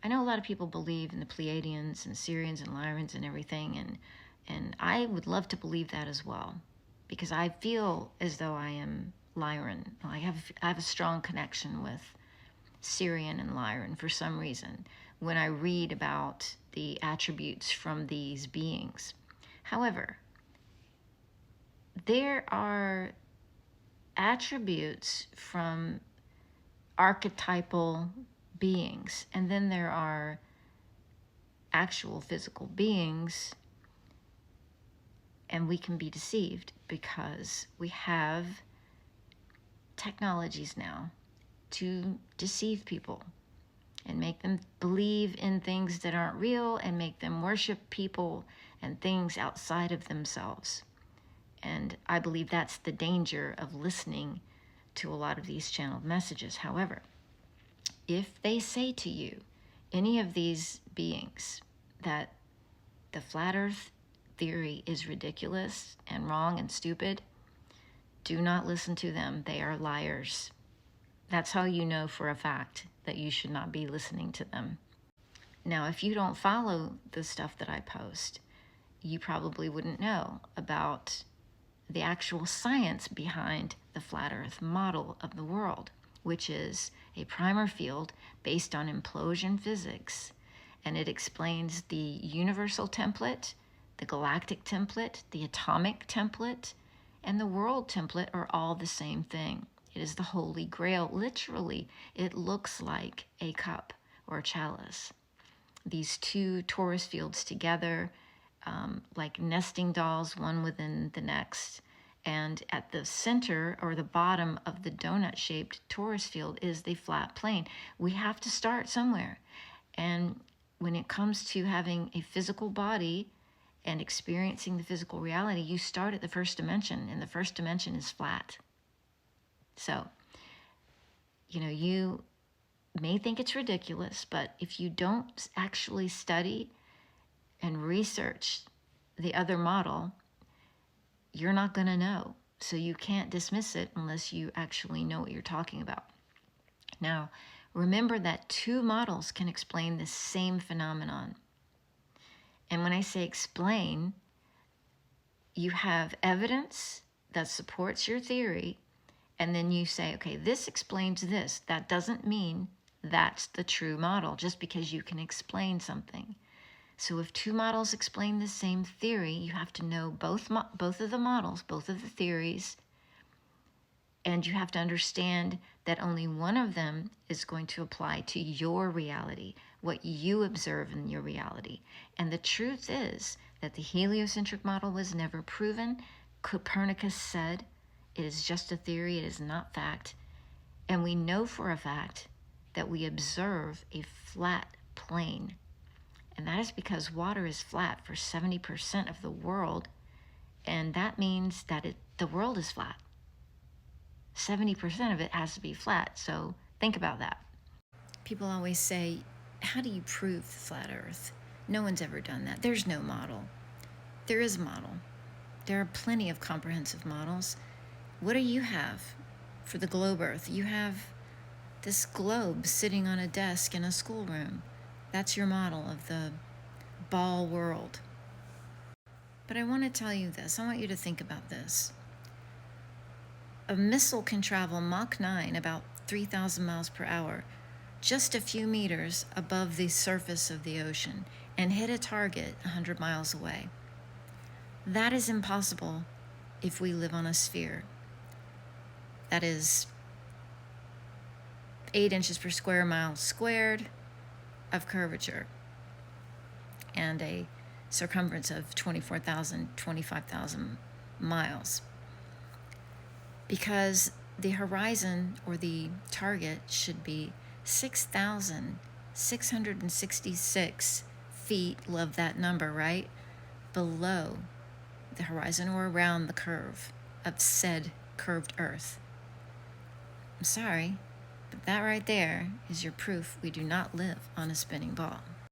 I know a lot of people believe in the Pleiadians and Sirians and Lyrans and everything, and I would love to believe that as well, because I feel as though I am Lyran. I have a strong connection with Sirian and Lyran for some reason when I read about the attributes from these beings. However, there are attributes from archetypal beings, and then there are actual physical beings, and we can be deceived because we have technologies now to deceive people and make them believe in things that aren't real and make them worship people and things outside of themselves. And I believe that's the danger of listening to a lot of these channeled messages. However, if they say to you, any of these beings, that the flat earth theory is ridiculous and wrong and stupid, do not listen to them. They are liars. That's how you know for a fact that you should not be listening to them. Now, if you don't follow the stuff that I post, you probably wouldn't know about the actual science behind the flat earth model of the world, which is a primer field based on implosion physics. And it explains the universal template, the galactic template, the atomic template, and the world template are all the same thing. It is the Holy Grail. Literally, it looks like a cup or a chalice. These two torus fields together, like nesting dolls, one within the next. And at the center or the bottom of the donut-shaped torus field is the flat plane. We have to start somewhere. And when it comes to having a physical body and experiencing the physical reality, you start at the first dimension, and the first dimension is flat. So, you may think it's ridiculous, but if you don't actually study and research the other model, you're not going to know. So you can't dismiss it unless you actually know what you're talking about. Now, remember that two models can explain the same phenomenon. And when I say explain, you have evidence that supports your theory, and then you say, okay, this explains this. That doesn't mean that's the true model just because you can explain something. So if two models explain the same theory, you have to know both of the models, both of the theories, and you have to understand that only one of them is going to apply to your reality, what you observe in your reality. And the truth is that the heliocentric model was never proven. Copernicus said it is just a theory, it is not fact. And we know for a fact that we observe a flat plane. And that is because water is flat for 70% of the world. And that means that the world is flat. 70% of it has to be flat. So think about that. People always say, how do you prove the flat earth? No one's ever done that. There's no model. There is a model. There are plenty of comprehensive models. What do you have for the globe earth? You have this globe sitting on a desk in a schoolroom. That's your model of the ball world. But I want to tell you this. I want you to think about this. A missile can travel Mach 9, about 3,000 miles per hour, just a few meters above the surface of the ocean, and hit a target 100 miles away. That is impossible if we live on a sphere. That is 8 inches per square mile squared of curvature and a circumference of 25,000 miles. Because the horizon or the target should be 6,666 feet, love that number, right? Below the horizon or around the curve of said curved earth. I'm sorry, but that right there is your proof we do not live on a spinning ball.